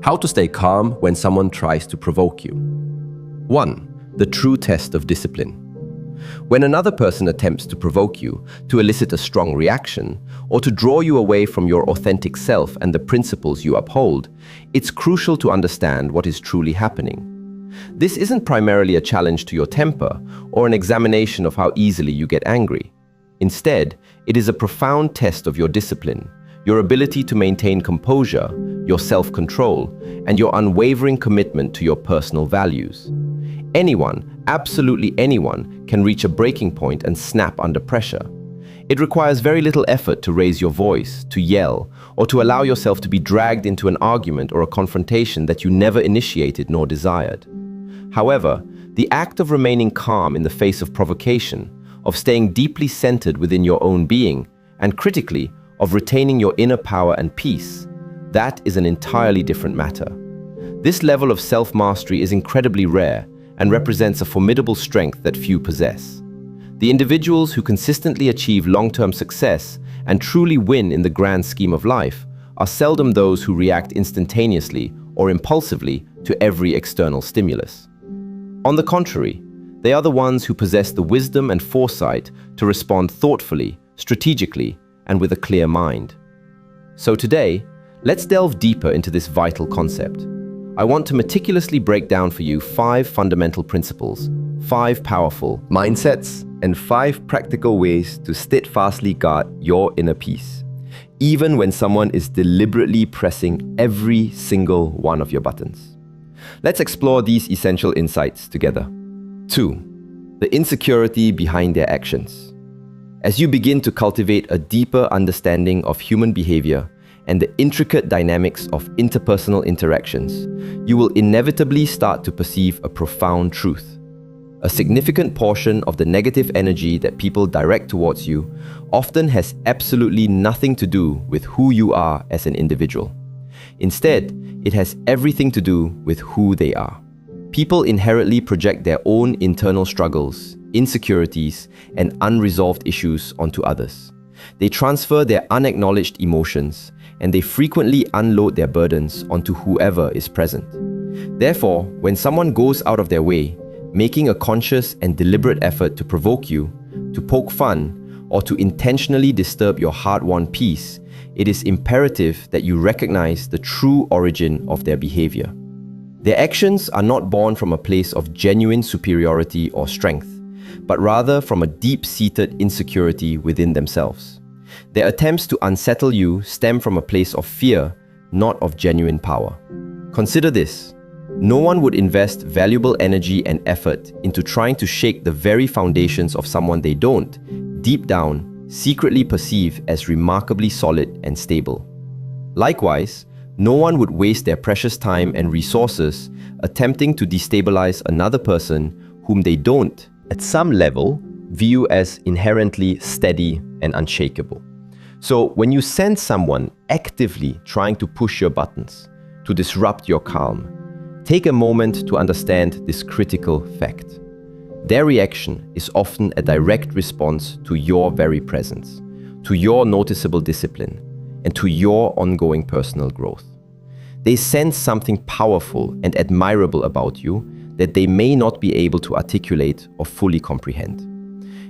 How to stay calm when someone tries to provoke you. 1. The true test of discipline. When another person attempts to provoke you, to elicit a strong reaction, or to draw you away from your authentic self and the principles you uphold, it's crucial to understand what is truly happening. This isn't primarily a challenge to your temper or an examination of how easily you get angry. Instead, it is a profound test of your discipline, your ability to maintain composure, your self-control, and your unwavering commitment to your personal values. Anyone, absolutely anyone, can reach a breaking point and snap under pressure. It requires very little effort to raise your voice, to yell, or to allow yourself to be dragged into an argument or a confrontation that you never initiated nor desired. However, the act of remaining calm in the face of provocation, of staying deeply centered within your own being, and critically, of retaining your inner power and peace, that is an entirely different matter. This level of self-mastery is incredibly rare and represents a formidable strength that few possess. The individuals who consistently achieve long-term success and truly win in the grand scheme of life are seldom those who react instantaneously or impulsively to every external stimulus. On the contrary, they are the ones who possess the wisdom and foresight to respond thoughtfully, strategically, and with a clear mind. So today, let's delve deeper into this vital concept. I want to meticulously break down for you 5 fundamental principles, 5 powerful mindsets, and 5 practical ways to steadfastly guard your inner peace, even when someone is deliberately pressing every single one of your buttons. Let's explore these essential insights together. 2. The insecurity behind their actions. As you begin to cultivate a deeper understanding of human behavior and the intricate dynamics of interpersonal interactions, you will inevitably start to perceive a profound truth. A significant portion of the negative energy that people direct towards you often has absolutely nothing to do with who you are as an individual. Instead, it has everything to do with who they are. People inherently project their own internal struggles, insecurities, and unresolved issues onto others. They transfer their unacknowledged emotions, and they frequently unload their burdens onto whoever is present. Therefore, when someone goes out of their way, making a conscious and deliberate effort to provoke you, to poke fun, or to intentionally disturb your hard-won peace, it is imperative that you recognize the true origin of their behavior. Their actions are not born from a place of genuine superiority or strength, but rather from a deep-seated insecurity within themselves. Their attempts to unsettle you stem from a place of fear, not of genuine power. Consider this: no one would invest valuable energy and effort into trying to shake the very foundations of someone they don't, deep down, secretly perceive as remarkably solid and stable. Likewise, no one would waste their precious time and resources attempting to destabilize another person whom they don't, at some level, view as inherently steady and unshakable. So when you sense someone actively trying to push your buttons, to disrupt your calm, take a moment to understand this critical fact. Their reaction is often a direct response to your very presence, to your noticeable discipline, and to your ongoing personal growth. They sense something powerful and admirable about you that they may not be able to articulate or fully comprehend.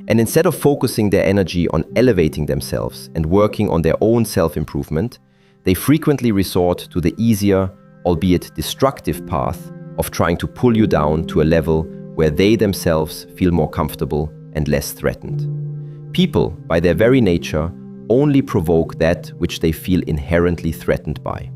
And instead of focusing their energy on elevating themselves and working on their own self-improvement, they frequently resort to the easier, albeit destructive path of trying to pull you down to a level where they themselves feel more comfortable and less threatened. People, by their very nature, only provoke that which they feel inherently threatened by.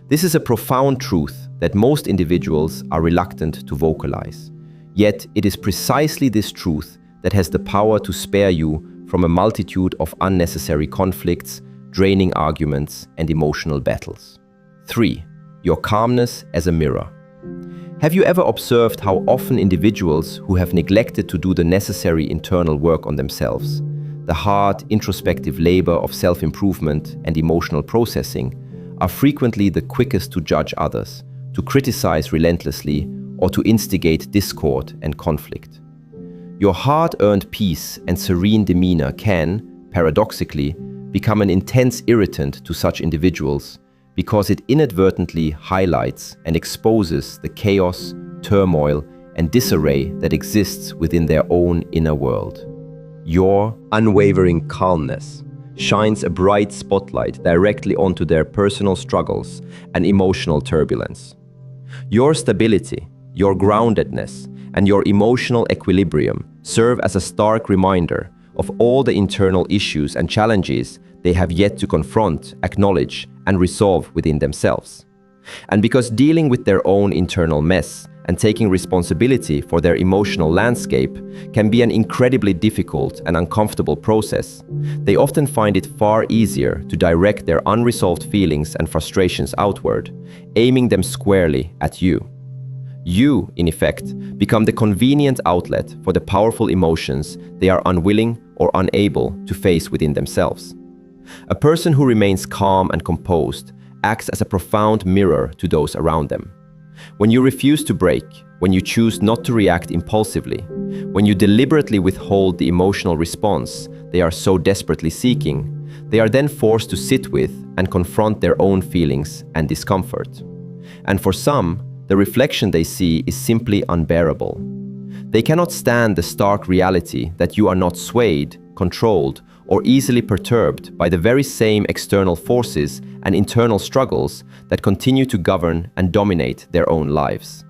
This is a profound truth that most individuals are reluctant to vocalize. Yet it is precisely this truth that has the power to spare you from a multitude of unnecessary conflicts, draining arguments, and emotional battles. 3. Your calmness as a mirror. Have you ever observed how often individuals who have neglected to do the necessary internal work on themselves, the hard, introspective labor of self-improvement and emotional processing, are frequently the quickest to judge others, to criticize relentlessly, or to instigate discord and conflict? Your hard-earned peace and serene demeanor can, paradoxically, become an intense irritant to such individuals, because it inadvertently highlights and exposes the chaos, turmoil, and disarray that exists within their own inner world. Your unwavering calmness shines a bright spotlight directly onto their personal struggles and emotional turbulence. Your stability, your groundedness, and your emotional equilibrium serve as a stark reminder of all the internal issues and challenges they have yet to confront, acknowledge, and resolve within themselves. And because dealing with their own internal mess and taking responsibility for their emotional landscape can be an incredibly difficult and uncomfortable process, they often find it far easier to direct their unresolved feelings and frustrations outward, aiming them squarely at you. You, in effect, become the convenient outlet for the powerful emotions they are unwilling or unable to face within themselves. A person who remains calm and composed acts as a profound mirror to those around them. When you refuse to break, when you choose not to react impulsively, when you deliberately withhold the emotional response they are so desperately seeking, they are then forced to sit with and confront their own feelings and discomfort. And for some, the reflection they see is simply unbearable. They cannot stand the stark reality that you are not swayed, controlled, or easily perturbed by the very same external forces and internal struggles that continue to govern and dominate their own lives.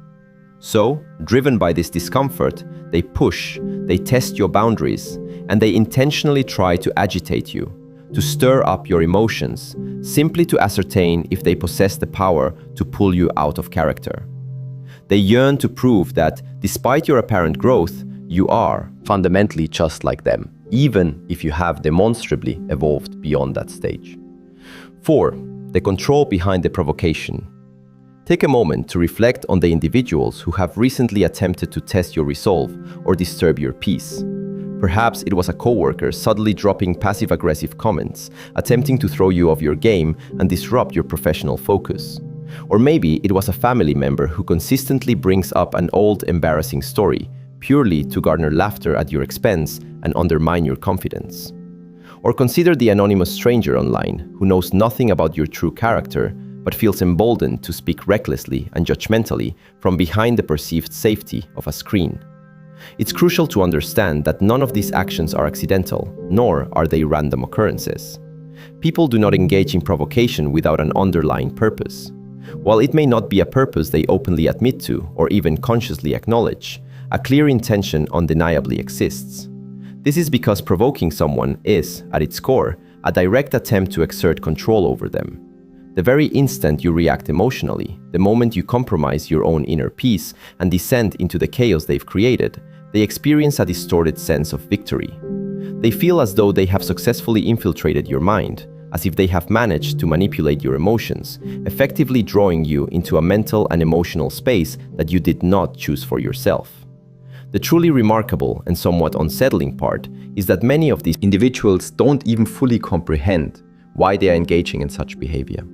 So, driven by this discomfort, they push, they test your boundaries, and they intentionally try to agitate you, to stir up your emotions, simply to ascertain if they possess the power to pull you out of character. They yearn to prove that, despite your apparent growth, you are fundamentally just like them, even if you have demonstrably evolved beyond that stage. 4. The control behind the provocation. Take a moment to reflect on the individuals who have recently attempted to test your resolve or disturb your peace. Perhaps it was a coworker subtly dropping passive-aggressive comments, attempting to throw you off your game and disrupt your professional focus. Or maybe it was a family member who consistently brings up an old, embarrassing story, purely to garner laughter at your expense and undermine your confidence. Or consider the anonymous stranger online who knows nothing about your true character but feels emboldened to speak recklessly and judgmentally from behind the perceived safety of a screen. It's crucial to understand that none of these actions are accidental, nor are they random occurrences. People do not engage in provocation without an underlying purpose. While it may not be a purpose they openly admit to or even consciously acknowledge, a clear intention undeniably exists. This is because provoking someone is, at its core, a direct attempt to exert control over them. The very instant you react emotionally, the moment you compromise your own inner peace and descend into the chaos they've created, they experience a distorted sense of victory. They feel as though they have successfully infiltrated your mind, as if they have managed to manipulate your emotions, effectively drawing you into a mental and emotional space that you did not choose for yourself. The truly remarkable and somewhat unsettling part is that many of these individuals don't even fully comprehend why they are engaging in such behavior.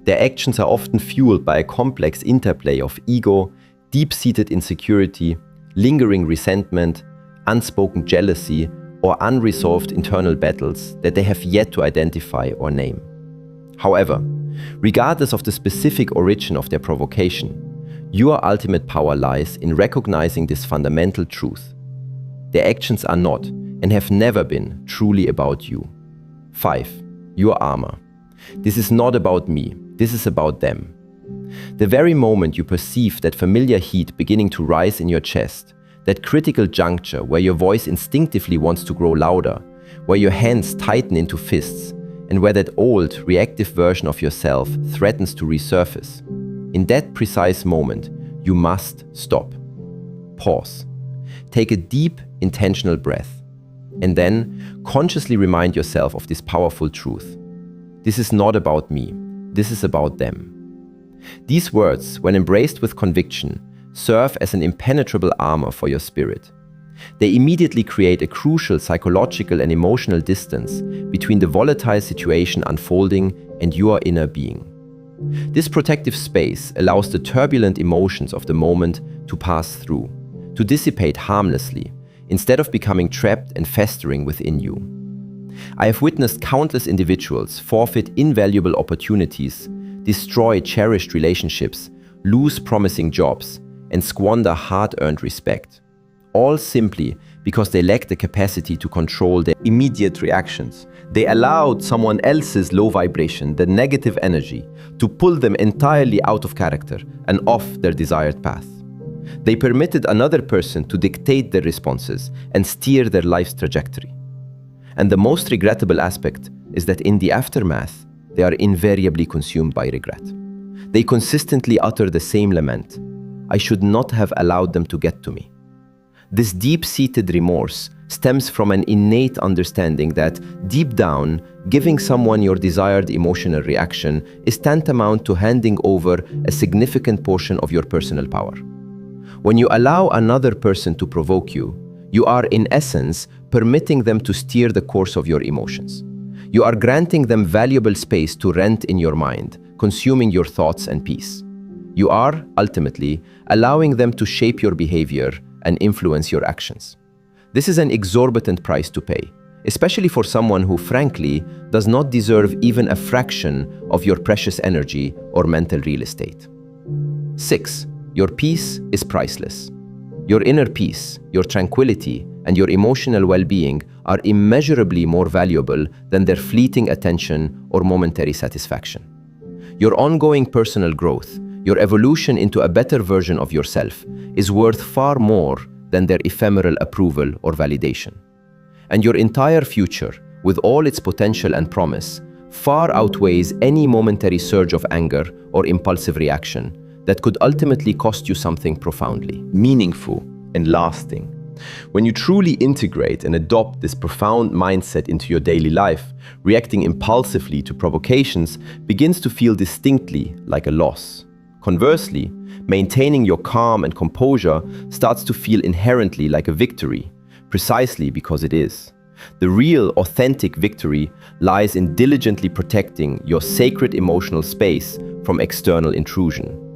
Their actions are often fueled by a complex interplay of ego, deep-seated insecurity, lingering resentment, unspoken jealousy, or unresolved internal battles that they have yet to identify or name. However, regardless of the specific origin of their provocation, your ultimate power lies in recognizing this fundamental truth. Their actions are not, and have never been, truly about you. 5. Your armor. This is not about me, this is about them. The very moment you perceive that familiar heat beginning to rise in your chest, that critical juncture where your voice instinctively wants to grow louder, where your hands tighten into fists, and where that old, reactive version of yourself threatens to resurface, in that precise moment, you must stop. Pause. Take a deep, intentional breath, and then consciously remind yourself of this powerful truth. This is not about me, this is about them. These words, when embraced with conviction, serve as an impenetrable armor for your spirit. They immediately create a crucial psychological and emotional distance between the volatile situation unfolding and your inner being. This protective space allows the turbulent emotions of the moment to pass through, to dissipate harmlessly, instead of becoming trapped and festering within you. I have witnessed countless individuals forfeit invaluable opportunities destroy cherished relationships, lose promising jobs, and squander hard-earned respect. All simply because they lack the capacity to control their immediate reactions. They allowed someone else's low vibration, the negative energy, to pull them entirely out of character and off their desired path. They permitted another person to dictate their responses and steer their life's trajectory. And the most regrettable aspect is that in the aftermath, they are invariably consumed by regret. They consistently utter the same lament: I should not have allowed them to get to me. This deep-seated remorse stems from an innate understanding that, deep down, giving someone your desired emotional reaction is tantamount to handing over a significant portion of your personal power. When you allow another person to provoke you, you are, in essence, permitting them to steer the course of your emotions. You are granting them valuable space to rent in your mind, consuming your thoughts and peace. You are, ultimately, allowing them to shape your behavior and influence your actions. This is an exorbitant price to pay, especially for someone who, frankly, does not deserve even a fraction of your precious energy or mental real estate. 6. Your peace is priceless. Your inner peace, your tranquility, and your emotional well-being are immeasurably more valuable than their fleeting attention or momentary satisfaction. Your ongoing personal growth, your evolution into a better version of yourself, is worth far more than their ephemeral approval or validation. And your entire future, with all its potential and promise, far outweighs any momentary surge of anger or impulsive reaction that could ultimately cost you something profoundly meaningful and lasting. When you truly integrate and adopt this profound mindset into your daily life, reacting impulsively to provocations begins to feel distinctly like a loss. Conversely, maintaining your calm and composure starts to feel inherently like a victory, precisely because it is. The real, authentic victory lies in diligently protecting your sacred emotional space from external intrusion.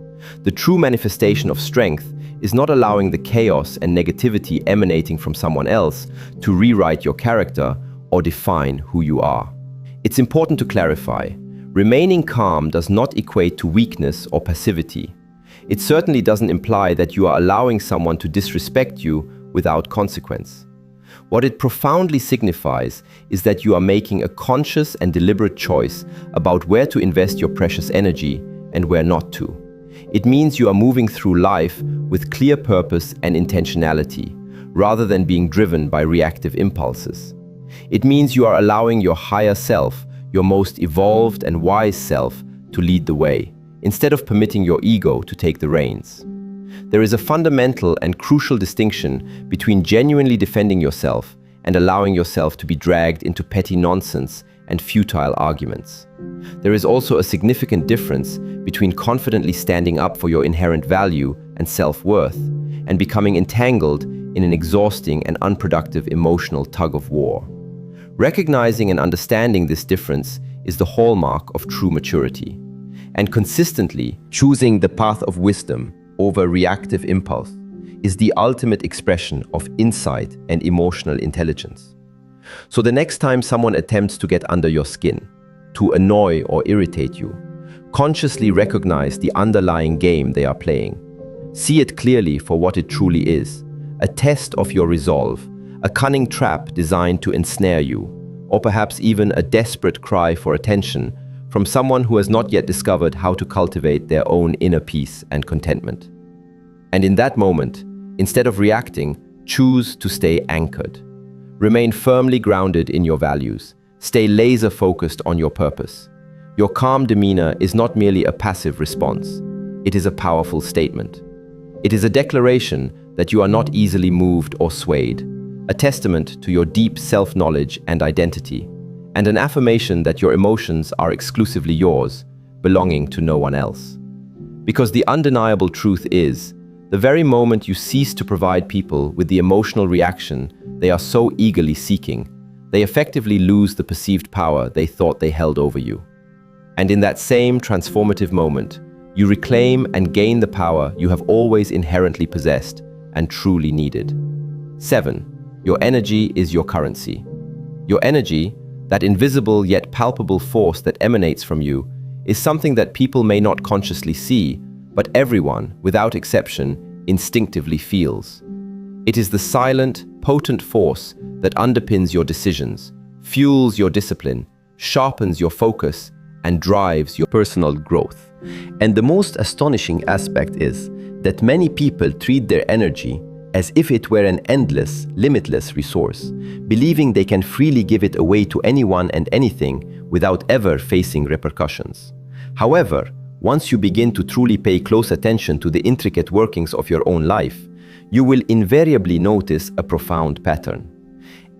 The true manifestation of strength is not allowing the chaos and negativity emanating from someone else to rewrite your character or define who you are. It's important to clarify. Remaining calm does not equate to weakness or passivity. It certainly doesn't imply that you are allowing someone to disrespect you without consequence. What it profoundly signifies is that you are making a conscious and deliberate choice about where to invest your precious energy and where not to. It means you are moving through life with clear purpose and intentionality, rather than being driven by reactive impulses. It means you are allowing your higher self, your most evolved and wise self, to lead the way, instead of permitting your ego to take the reins. There is a fundamental and crucial distinction between genuinely defending yourself and allowing yourself to be dragged into petty nonsense and futile arguments. There is also a significant difference between confidently standing up for your inherent value and self-worth and becoming entangled in an exhausting and unproductive emotional tug-of-war. Recognizing and understanding this difference is the hallmark of true maturity, and consistently choosing the path of wisdom over reactive impulse is the ultimate expression of insight and emotional intelligence. So the next time someone attempts to get under your skin, to annoy or irritate you, consciously recognize the underlying game they are playing. See it clearly for what it truly is, a test of your resolve, a cunning trap designed to ensnare you, or perhaps even a desperate cry for attention from someone who has not yet discovered how to cultivate their own inner peace and contentment. And in that moment, instead of reacting, choose to stay anchored. Remain firmly grounded in your values. Stay laser-focused on your purpose. Your calm demeanor is not merely a passive response. It is a powerful statement. It is a declaration that you are not easily moved or swayed, a testament to your deep self-knowledge and identity, and an affirmation that your emotions are exclusively yours, belonging to no one else. Because the undeniable truth is, the very moment you cease to provide people with the emotional reaction they are so eagerly seeking, they effectively lose the perceived power they thought they held over you. And in that same transformative moment, you reclaim and gain the power you have always inherently possessed and truly needed. 7. Your energy is your currency. Your energy, that invisible yet palpable force that emanates from you, is something that people may not consciously see, but everyone, without exception, instinctively feels. It is the silent, potent force that underpins your decisions, fuels your discipline, sharpens your focus, and drives your personal growth. And the most astonishing aspect is that many people treat their energy as if it were an endless, limitless resource, believing they can freely give it away to anyone and anything without ever facing repercussions. However, once you begin to truly pay close attention to the intricate workings of your own life, you will invariably notice a profound pattern.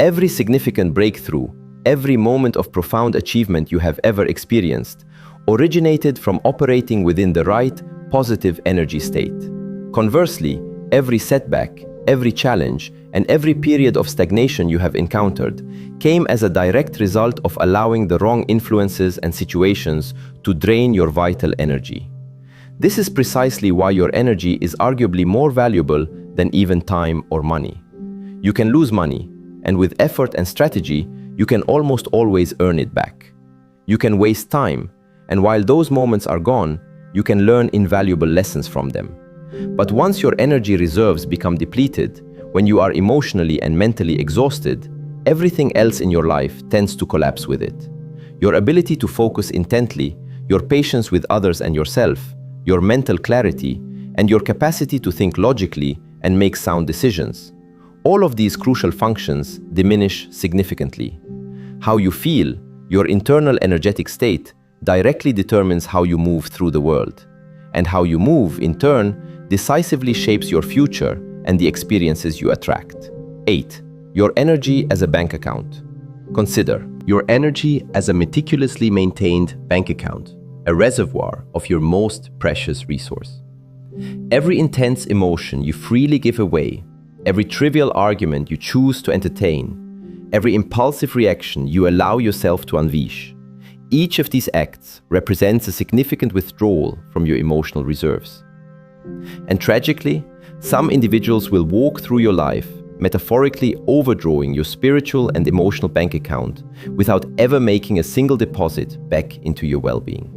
Every significant breakthrough, every moment of profound achievement you have ever experienced, originated from operating within the right, positive energy state. Conversely, every setback, every challenge, and every period of stagnation you have encountered came as a direct result of allowing the wrong influences and situations to drain your vital energy. This is precisely why your energy is arguably more valuable than even time or money. You can lose money, and with effort and strategy, you can almost always earn it back. You can waste time, and while those moments are gone, you can learn invaluable lessons from them. But once your energy reserves become depleted, when you are emotionally and mentally exhausted, everything else in your life tends to collapse with it. Your ability to focus intently, your patience with others and yourself, your mental clarity, and your capacity to think logically and make sound decisions. All of these crucial functions diminish significantly. How you feel, your internal energetic state, directly determines how you move through the world. And how you move, in turn, decisively shapes your future and the experiences you attract. 8. Your energy as a bank account. Consider your energy as a meticulously maintained bank account, a reservoir of your most precious resource. Every intense emotion you freely give away, every trivial argument you choose to entertain, every impulsive reaction you allow yourself to unleash, each of these acts represents a significant withdrawal from your emotional reserves. And tragically, some individuals will walk through your life, metaphorically overdrawing your spiritual and emotional bank account without ever making a single deposit back into your well-being.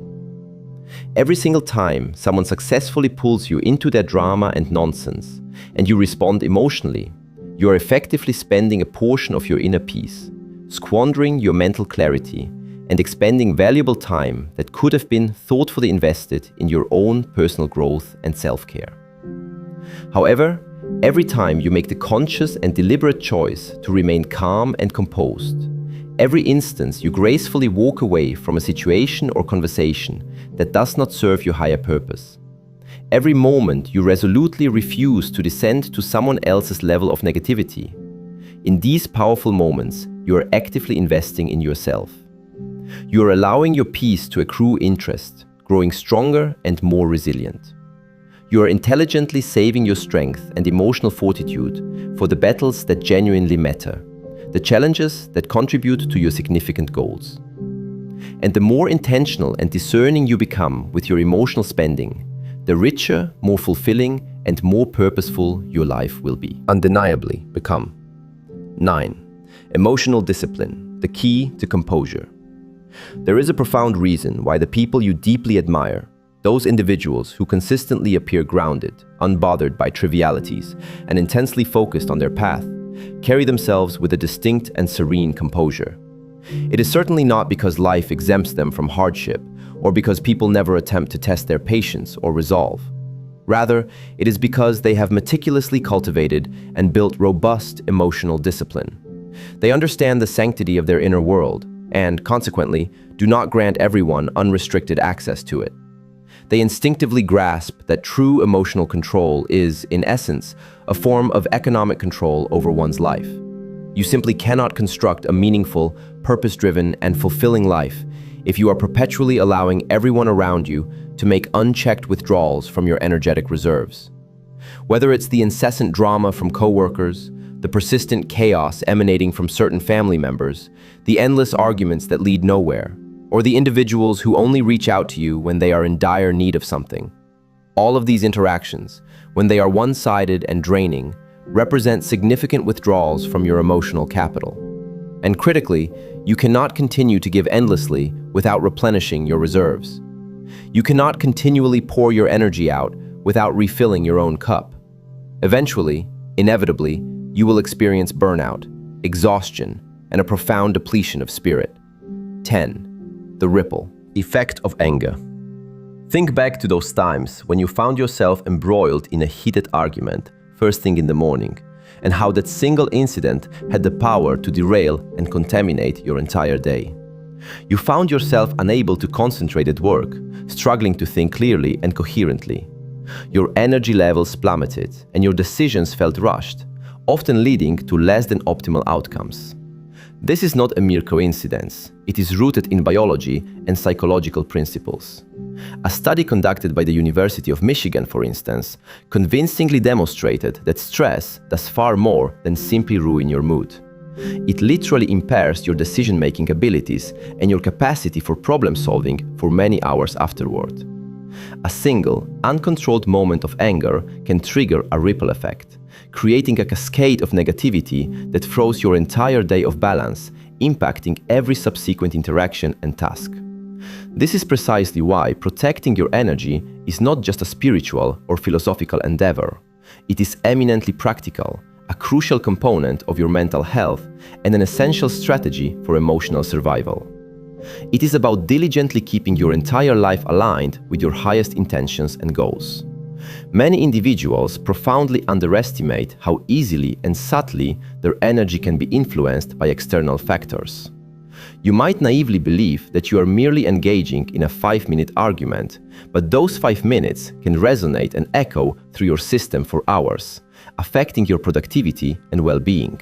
Every single time someone successfully pulls you into their drama and nonsense, and you respond emotionally, you are effectively spending a portion of your inner peace, squandering your mental clarity, and expending valuable time that could have been thoughtfully invested in your own personal growth and self-care. However, every time you make the conscious and deliberate choice to remain calm and composed, every instance you gracefully walk away from a situation or conversation that does not serve your higher purpose, every moment you resolutely refuse to descend to someone else's level of negativity, in these powerful moments you are actively investing in yourself. You are allowing your peace to accrue interest, growing stronger and more resilient. You are intelligently saving your strength and emotional fortitude for the battles that genuinely matter, the challenges that contribute to your significant goals. And the more intentional and discerning you become with your emotional spending, the richer, more fulfilling, and more purposeful your life will be. Undeniably become. 9. Emotional discipline, the key to composure. There is a profound reason why the people you deeply admire, those individuals who consistently appear grounded, unbothered by trivialities, and intensely focused on their path, carry themselves with a distinct and serene composure. It is certainly not because life exempts them from hardship, or because people never attempt to test their patience or resolve. Rather, it is because they have meticulously cultivated and built robust emotional discipline. They understand the sanctity of their inner world, and, consequently, do not grant everyone unrestricted access to it. They instinctively grasp that true emotional control is, in essence, a form of economic control over one's life. You simply cannot construct a meaningful, purpose-driven, and fulfilling life if you are perpetually allowing everyone around you to make unchecked withdrawals from your energetic reserves. Whether it's the incessant drama from coworkers, the persistent chaos emanating from certain family members, the endless arguments that lead nowhere, or the individuals who only reach out to you when they are in dire need of something. All of these interactions, when they are one-sided and draining, represent significant withdrawals from your emotional capital. And critically, you cannot continue to give endlessly without replenishing your reserves. You cannot continually pour your energy out without refilling your own cup. Eventually, inevitably, you will experience burnout, exhaustion, and a profound depletion of spirit. 10. The ripple effect of anger. Think back to those times when you found yourself embroiled in a heated argument first thing in the morning, and how that single incident had the power to derail and contaminate your entire day. You found yourself unable to concentrate at work, struggling to think clearly and coherently. Your energy levels plummeted and your decisions felt rushed, often leading to less than optimal outcomes. This is not a mere coincidence. It is rooted in biology and psychological principles. A study conducted by the University of Michigan, for instance, convincingly demonstrated that stress does far more than simply ruin your mood. It literally impairs your decision-making abilities and your capacity for problem-solving for many hours afterward. A single, uncontrolled moment of anger can trigger a ripple effect, creating a cascade of negativity that throws your entire day off balance, impacting every subsequent interaction and task. This is precisely why protecting your energy is not just a spiritual or philosophical endeavor. It is eminently practical, a crucial component of your mental health, and an essential strategy for emotional survival. It is about diligently keeping your entire life aligned with your highest intentions and goals. Many individuals profoundly underestimate how easily and subtly their energy can be influenced by external factors. You might naively believe that you are merely engaging in a 5-minute argument, but those 5 minutes can resonate and echo through your system for hours, affecting your productivity and well-being.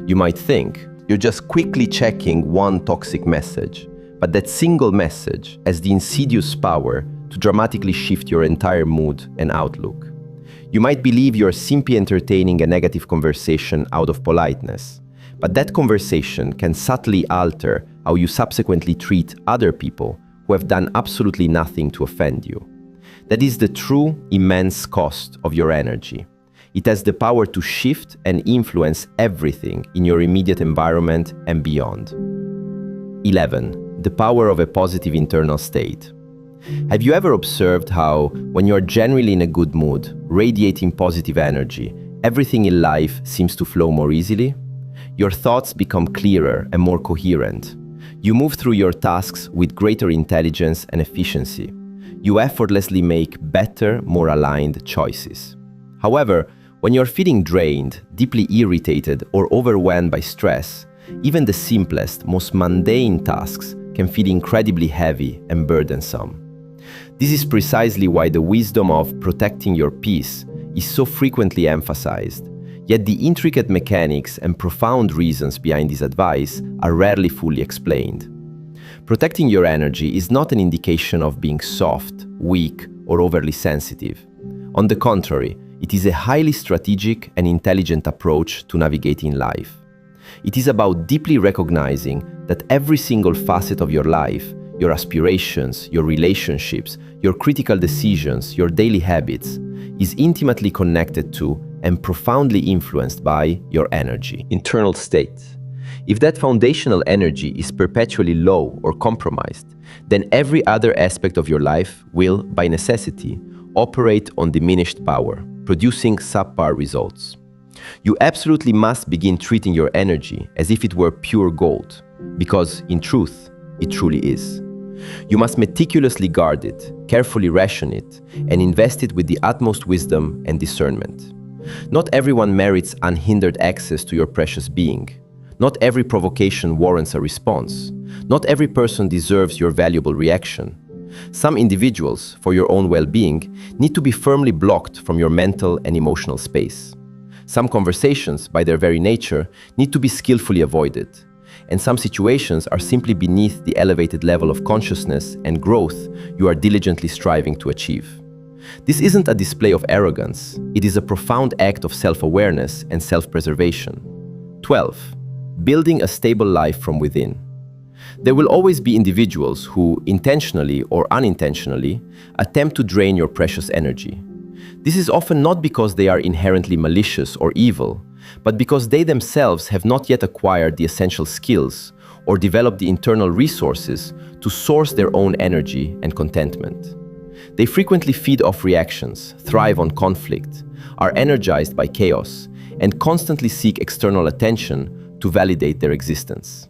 You might think you're just quickly checking one toxic message, but that single message has the insidious power to dramatically shift your entire mood and outlook. You might believe you're simply entertaining a negative conversation out of politeness, but that conversation can subtly alter how you subsequently treat other people who have done absolutely nothing to offend you. That is the true, immense cost of your energy. It has the power to shift and influence everything in your immediate environment and beyond. 11. The power of a positive internal state. Have you ever observed how, when you are generally in a good mood, radiating positive energy, everything in life seems to flow more easily? Your thoughts become clearer and more coherent. You move through your tasks with greater intelligence and efficiency. You effortlessly make better, more aligned choices. However, when you're feeling drained, deeply irritated, or overwhelmed by stress, even the simplest, most mundane tasks can feel incredibly heavy and burdensome. This is precisely why the wisdom of protecting your peace is so frequently emphasized, yet the intricate mechanics and profound reasons behind this advice are rarely fully explained. Protecting your energy is not an indication of being soft, weak, or overly sensitive. On the contrary, it is a highly strategic and intelligent approach to navigating life. It is about deeply recognizing that every single facet of your life, your aspirations, your relationships, your critical decisions, your daily habits, is intimately connected to and profoundly influenced by your energy. Internal state. If that foundational energy is perpetually low or compromised, then every other aspect of your life will, by necessity, operate on diminished power, producing subpar results. You absolutely must begin treating your energy as if it were pure gold, because, in truth, it truly is. You must meticulously guard it, carefully ration it, and invest it with the utmost wisdom and discernment. Not everyone merits unhindered access to your precious being. Not every provocation warrants a response. Not every person deserves your valuable reaction. Some individuals, for your own well-being, need to be firmly blocked from your mental and emotional space. Some conversations, by their very nature, need to be skillfully avoided. And some situations are simply beneath the elevated level of consciousness and growth you are diligently striving to achieve. This isn't a display of arrogance. It is a profound act of self-awareness and self-preservation. 12. Building a stable life from within. There will always be individuals who, intentionally or unintentionally, attempt to drain your precious energy. This is often not because they are inherently malicious or evil, but because they themselves have not yet acquired the essential skills or develop the internal resources to source their own energy and contentment. They frequently feed off reactions, thrive on conflict, are energized by chaos, and constantly seek external attention to validate their existence.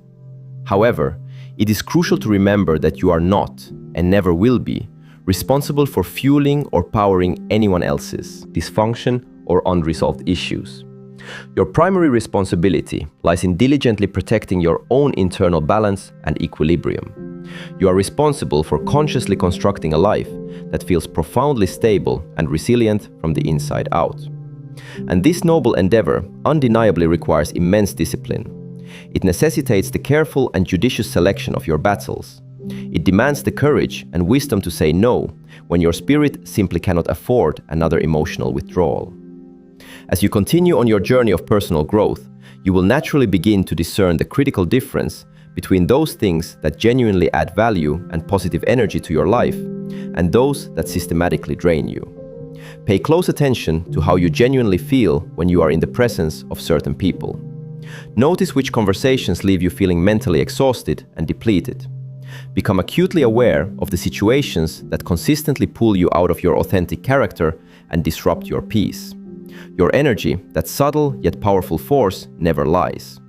However, it is crucial to remember that you are not, and never will be, responsible for fueling or powering anyone else's dysfunction or unresolved issues. Your primary responsibility lies in diligently protecting your own internal balance and equilibrium. You are responsible for consciously constructing a life that feels profoundly stable and resilient from the inside out. And this noble endeavor undeniably requires immense discipline. It necessitates the careful and judicious selection of your battles. It demands the courage and wisdom to say no when your spirit simply cannot afford another emotional withdrawal. As you continue on your journey of personal growth, you will naturally begin to discern the critical difference between those things that genuinely add value and positive energy to your life and those that systematically drain you. Pay close attention to how you genuinely feel when you are in the presence of certain people. Notice which conversations leave you feeling mentally exhausted and depleted. Become acutely aware of the situations that consistently pull you out of your authentic character and disrupt your peace. Your energy, that subtle yet powerful force, never lies.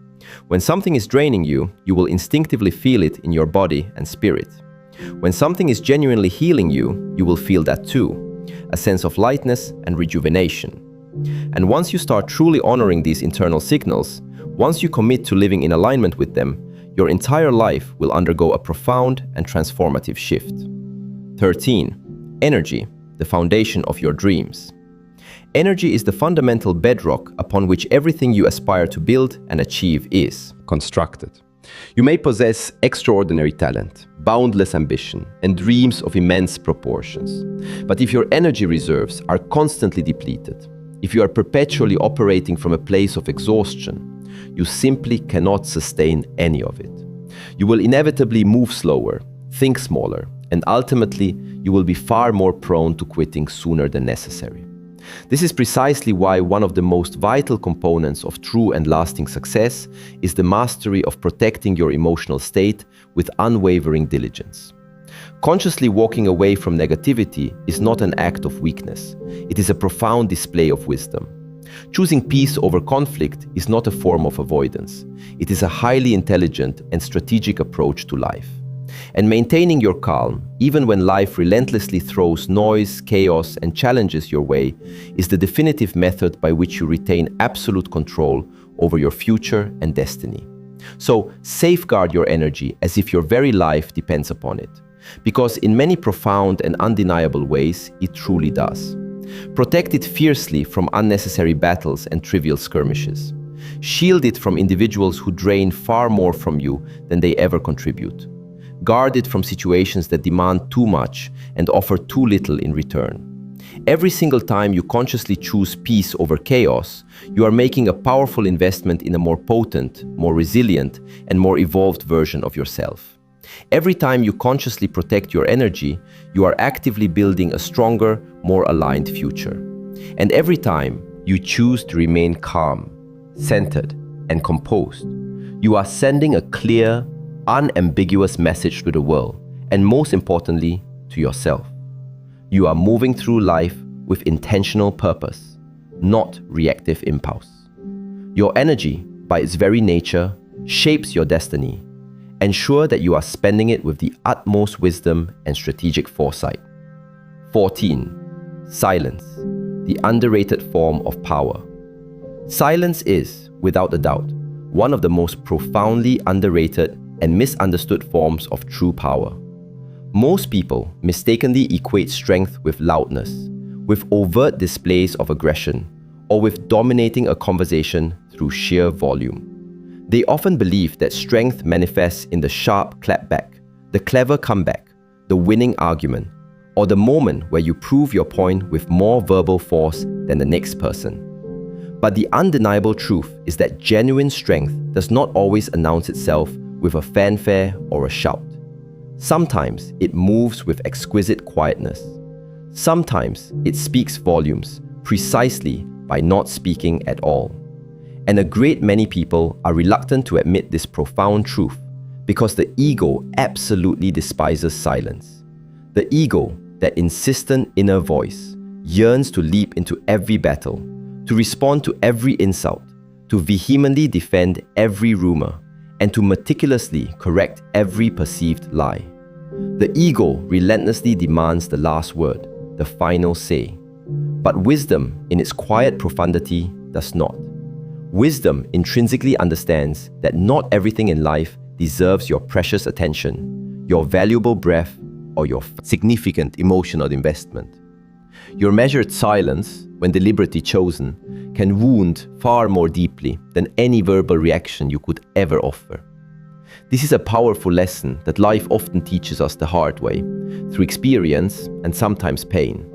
When something is draining you, you will instinctively feel it in your body and spirit. When something is genuinely healing you, you will feel that too, a sense of lightness and rejuvenation. And once you start truly honoring these internal signals, once you commit to living in alignment with them, your entire life will undergo a profound and transformative shift. 13. Energy, the foundation of your dreams. Energy is the fundamental bedrock upon which everything you aspire to build and achieve is constructed. You may possess extraordinary talent, boundless ambition, and dreams of immense proportions. But if your energy reserves are constantly depleted, if you are perpetually operating from a place of exhaustion, you simply cannot sustain any of it. You will inevitably move slower, think smaller, and ultimately, you will be far more prone to quitting sooner than necessary. This is precisely why one of the most vital components of true and lasting success is the mastery of protecting your emotional state with unwavering diligence. Consciously walking away from negativity is not an act of weakness. It is a profound display of wisdom. Choosing peace over conflict is not a form of avoidance. It is a highly intelligent and strategic approach to life. And maintaining your calm, even when life relentlessly throws noise, chaos, and challenges your way, is the definitive method by which you retain absolute control over your future and destiny. So, safeguard your energy as if your very life depends upon it, because in many profound and undeniable ways, it truly does. Protect it fiercely from unnecessary battles and trivial skirmishes. Shield it from individuals who drain far more from you than they ever contribute. Guard it from situations that demand too much and offer too little in return. Every single time you consciously choose peace over chaos, you are making a powerful investment in a more potent, more resilient, and more evolved version of yourself. Every time you consciously protect your energy, you are actively building a stronger, more aligned future. And every time you choose to remain calm, centered, and composed, you are sending a clear, unambiguous message to the world, and most importantly, to yourself. You are moving through life with intentional purpose, not reactive impulse. Your energy, by its very nature, shapes your destiny. Ensure that you are spending it with the utmost wisdom and strategic foresight. 14. Silence, the underrated form of power. Silence is, without a doubt, one of the most profoundly underrated and misunderstood forms of true power. Most people mistakenly equate strength with loudness, with overt displays of aggression, or with dominating a conversation through sheer volume. They often believe that strength manifests in the sharp clapback, the clever comeback, the winning argument, or the moment where you prove your point with more verbal force than the next person. But the undeniable truth is that genuine strength does not always announce itself with a fanfare or a shout. Sometimes it moves with exquisite quietness. Sometimes it speaks volumes precisely by not speaking at all. And a great many people are reluctant to admit this profound truth Because the ego absolutely despises silence. The ego, that insistent inner voice, yearns to leap into every battle, to respond to every insult, to vehemently defend every rumor, and to meticulously correct every perceived lie. The ego relentlessly demands the last word, the final say. But wisdom, in its quiet profundity, does not. Wisdom intrinsically understands that not everything in life deserves your precious attention, your valuable breath, or your significant emotional investment. Your measured silence, when deliberately chosen, can wound far more deeply than any verbal reaction you could ever offer. This is a powerful lesson that life often teaches us the hard way, through experience and sometimes pain.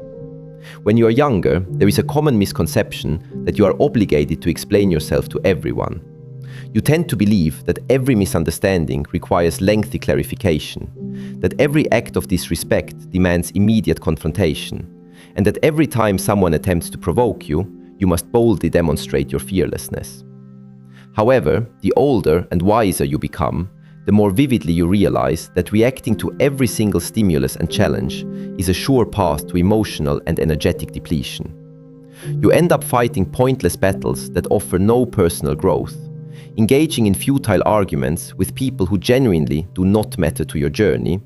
When you are younger, there is a common misconception that you are obligated to explain yourself to everyone. You tend to believe that every misunderstanding requires lengthy clarification, that every act of disrespect demands immediate confrontation, and that every time someone attempts to provoke you, you must boldly demonstrate your fearlessness. However, the older and wiser you become, the more vividly you realize that reacting to every single stimulus and challenge is a sure path to emotional and energetic depletion. You end up fighting pointless battles that offer no personal growth, engaging in futile arguments with people who genuinely do not matter to your journey,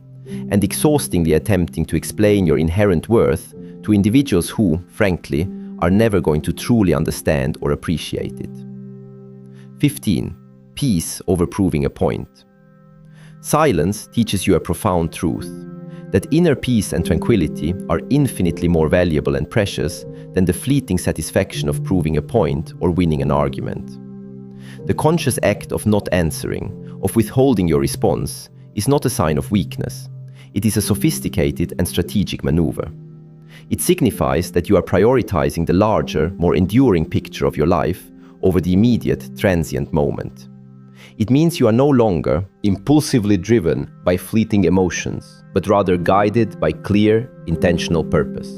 and exhaustingly attempting to explain your inherent worth to individuals who, frankly, are never going to truly understand or appreciate it. 15. Peace over proving a point. Silence teaches you a profound truth, that inner peace and tranquility are infinitely more valuable and precious than the fleeting satisfaction of proving a point or winning an argument. The conscious act of not answering, of withholding your response, is not a sign of weakness. It is a sophisticated and strategic maneuver. It signifies that you are prioritizing the larger, more enduring picture of your life over the immediate, transient moment. It means you are no longer impulsively driven by fleeting emotions, but rather guided by clear, intentional purpose.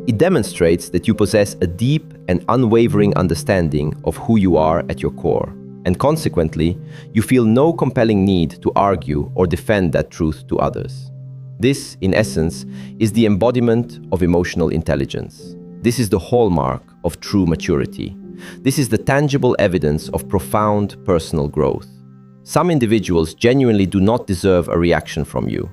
It demonstrates that you possess a deep and unwavering understanding of who you are at your core, and consequently, you feel no compelling need to argue or defend that truth to others. This, in essence, is the embodiment of emotional intelligence. This is the hallmark of true maturity. This is the tangible evidence of profound personal growth. Some individuals genuinely do not deserve a reaction from you,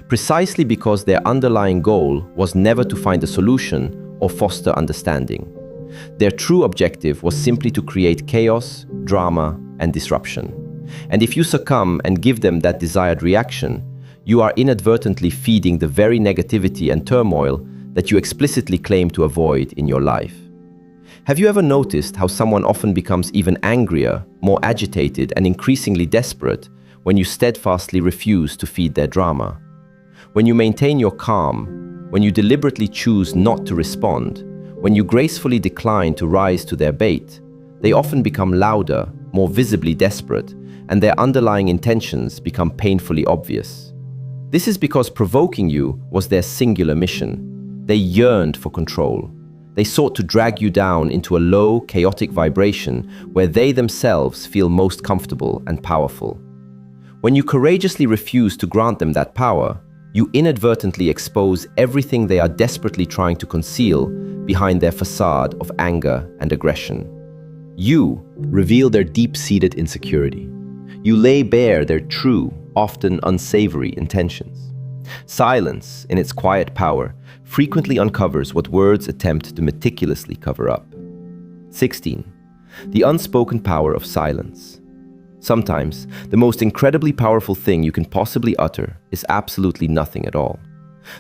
precisely because their underlying goal was never to find a solution or foster understanding. Their true objective was simply to create chaos, drama, and disruption. And if you succumb and give them that desired reaction, you are inadvertently feeding the very negativity and turmoil that you explicitly claim to avoid in your life. Have you ever noticed how someone often becomes even angrier, more agitated, and increasingly desperate when you steadfastly refuse to feed their drama? When you maintain your calm, when you deliberately choose not to respond, when you gracefully decline to rise to their bait, they often become louder, more visibly desperate, and their underlying intentions become painfully obvious. This is because provoking you was their singular mission. They yearned for control. They sought to drag you down into a low, chaotic vibration where they themselves feel most comfortable and powerful. When you courageously refuse to grant them that power, you inadvertently expose everything they are desperately trying to conceal behind their facade of anger and aggression. You reveal their deep-seated insecurity. You lay bare their true, often unsavory intentions. Silence, in its quiet power, frequently uncovers what words attempt to meticulously cover up. 16. The unspoken power of silence. Sometimes, the most incredibly powerful thing you can possibly utter is absolutely nothing at all.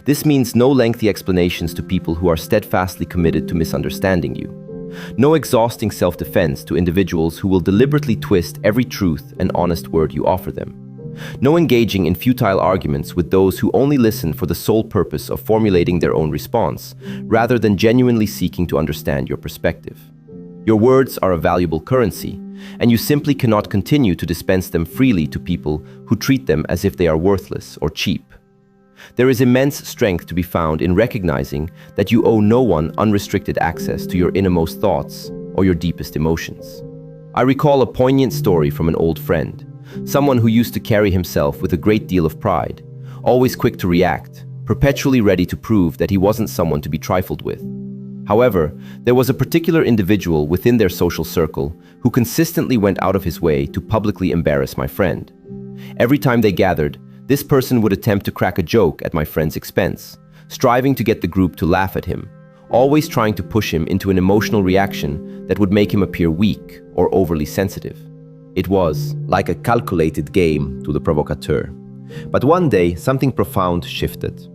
This means no lengthy explanations to people who are steadfastly committed to misunderstanding you. No exhausting self-defense to individuals who will deliberately twist every truth and honest word you offer them. No engaging in futile arguments with those who only listen for the sole purpose of formulating their own response, rather than genuinely seeking to understand your perspective. Your words are a valuable currency, and you simply cannot continue to dispense them freely to people who treat them as if they are worthless or cheap. There is immense strength to be found in recognizing that you owe no one unrestricted access to your innermost thoughts or your deepest emotions. I recall a poignant story from an old friend someone who used to carry himself with a great deal of pride, always quick to react, perpetually ready to prove that he wasn't someone to be trifled with. However, there was a particular individual within their social circle who consistently went out of his way to publicly embarrass my friend. Every time they gathered, this person would attempt to crack a joke at my friend's expense, striving to get the group to laugh at him, always trying to push him into an emotional reaction that would make him appear weak or overly sensitive. It was like a calculated game to the provocateur. But one day, something profound shifted.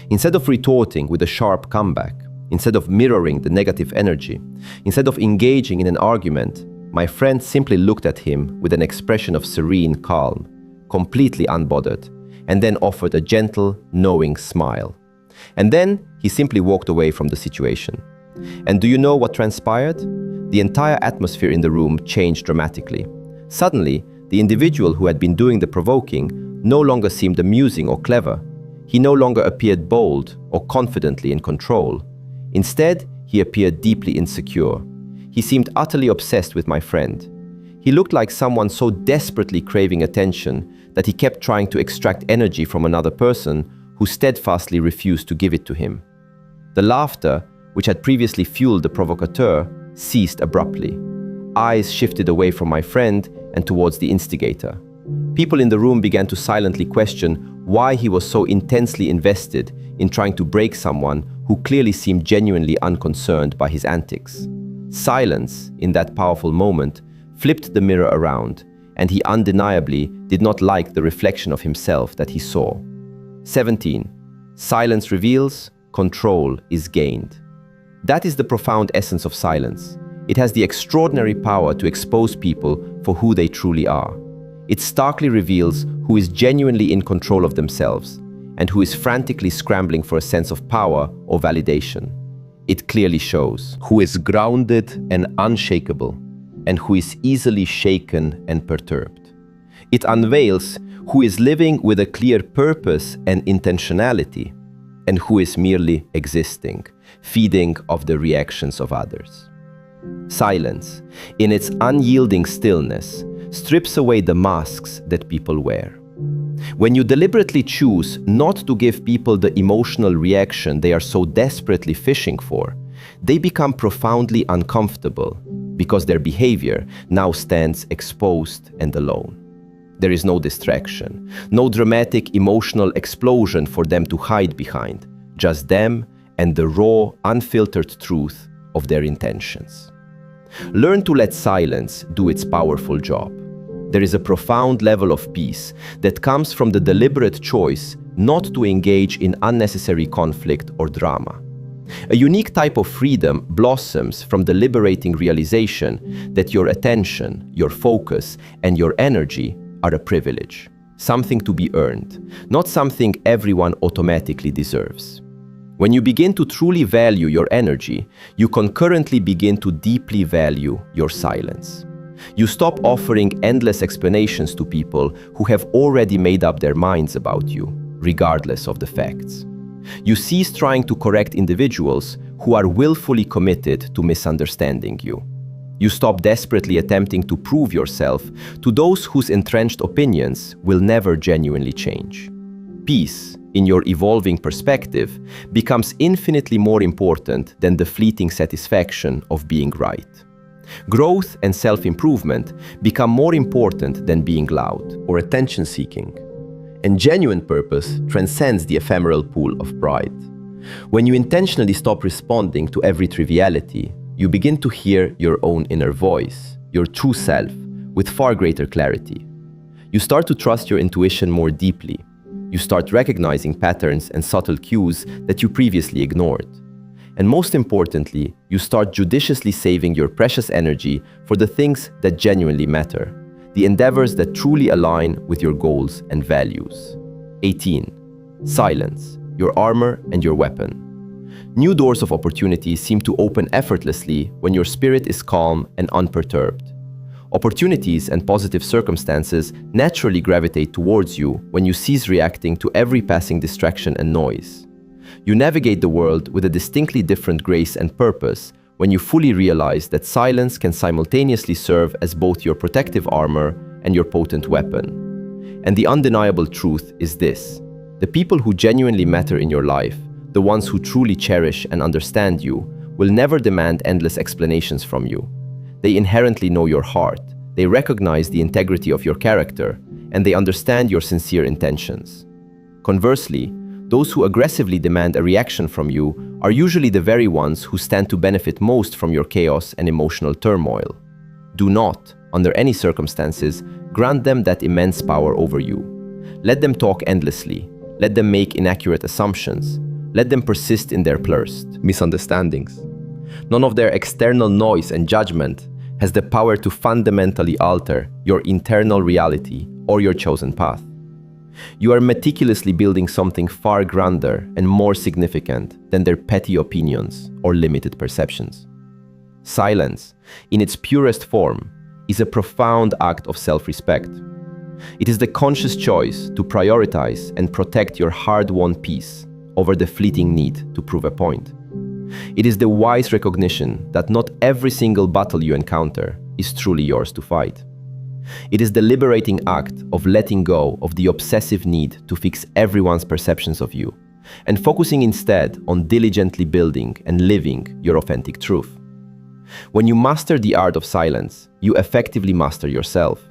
Instead of retorting with a sharp comeback, instead of mirroring the negative energy, instead of engaging in an argument, my friend simply looked at him with an expression of serene calm, completely unbothered, and then offered a gentle, knowing smile. And then he simply walked away from the situation. And do you know what transpired? The entire atmosphere in the room changed dramatically. Suddenly, the individual who had been doing the provoking no longer seemed amusing or clever. He no longer appeared bold or confidently in control. Instead, he appeared deeply insecure. He seemed utterly obsessed with my friend. He looked like someone so desperately craving attention that he kept trying to extract energy from another person who steadfastly refused to give it to him. The laughter, which had previously fueled the provocateur, ceased abruptly. Eyes shifted away from my friend and towards the instigator. People in the room began to silently question why he was so intensely invested in trying to break someone who clearly seemed genuinely unconcerned by his antics. Silence, in that powerful moment, flipped the mirror around, and he undeniably did not like the reflection of himself that he saw. 17. Silence reveals, control is gained. That is the profound essence of silence. It has the extraordinary power to expose people for who they truly are. It starkly reveals who is genuinely in control of themselves and who is frantically scrambling for a sense of power or validation. It clearly shows who is grounded and unshakable and who is easily shaken and perturbed. It unveils who is living with a clear purpose and intentionality and who is merely existing, feeding off the reactions of others. Silence, in its unyielding stillness, strips away the masks that people wear. When you deliberately choose not to give people the emotional reaction they are so desperately fishing for, they become profoundly uncomfortable because their behavior now stands exposed and alone. There is no distraction, no dramatic emotional explosion for them to hide behind, just them and the raw, unfiltered truth of their intentions. Learn to let silence do its powerful job. There is a profound level of peace that comes from the deliberate choice not to engage in unnecessary conflict or drama. A unique type of freedom blossoms from the liberating realization that your attention, your focus, and your energy are a privilege, something to be earned, not something everyone automatically deserves. When you begin to truly value your energy, you concurrently begin to deeply value your silence. You stop offering endless explanations to people who have already made up their minds about you, regardless of the facts. You cease trying to correct individuals who are willfully committed to misunderstanding you. You stop desperately attempting to prove yourself to those whose entrenched opinions will never genuinely change. Peace, in your evolving perspective, becomes infinitely more important than the fleeting satisfaction of being right. Growth and self-improvement become more important than being loud or attention-seeking. And genuine purpose transcends the ephemeral pool of pride. When you intentionally stop responding to every triviality, you begin to hear your own inner voice, your true self, with far greater clarity. You start to trust your intuition more deeply. You start recognizing patterns and subtle cues that you previously ignored. And most importantly, you start judiciously saving your precious energy for the things that genuinely matter, the endeavors that truly align with your goals and values. 18. Silence, your armor and your weapon. New doors of opportunity seem to open effortlessly when your spirit is calm and unperturbed. Opportunities and positive circumstances naturally gravitate towards you when you cease reacting to every passing distraction and noise. You navigate the world with a distinctly different grace and purpose when you fully realize that silence can simultaneously serve as both your protective armor and your potent weapon. And the undeniable truth is this: the people who genuinely matter in your life, the ones who truly cherish and understand you, will never demand endless explanations from you. They inherently know your heart, they recognize the integrity of your character, and they understand your sincere intentions. Conversely, those who aggressively demand a reaction from you are usually the very ones who stand to benefit most from your chaos and emotional turmoil. Do not, under any circumstances, grant them that immense power over you. Let them talk endlessly. Let them make inaccurate assumptions. Let them persist in their misunderstandings. None of their external noise and judgment has the power to fundamentally alter your internal reality or your chosen path. You are meticulously building something far grander and more significant than their petty opinions or limited perceptions. Silence, in its purest form, is a profound act of self-respect. It is the conscious choice to prioritize and protect your hard-won peace over the fleeting need to prove a point. It is the wise recognition that not every single battle you encounter is truly yours to fight. It is the liberating act of letting go of the obsessive need to fix everyone's perceptions of you and focusing instead on diligently building and living your authentic truth. When you master the art of silence, you effectively master yourself.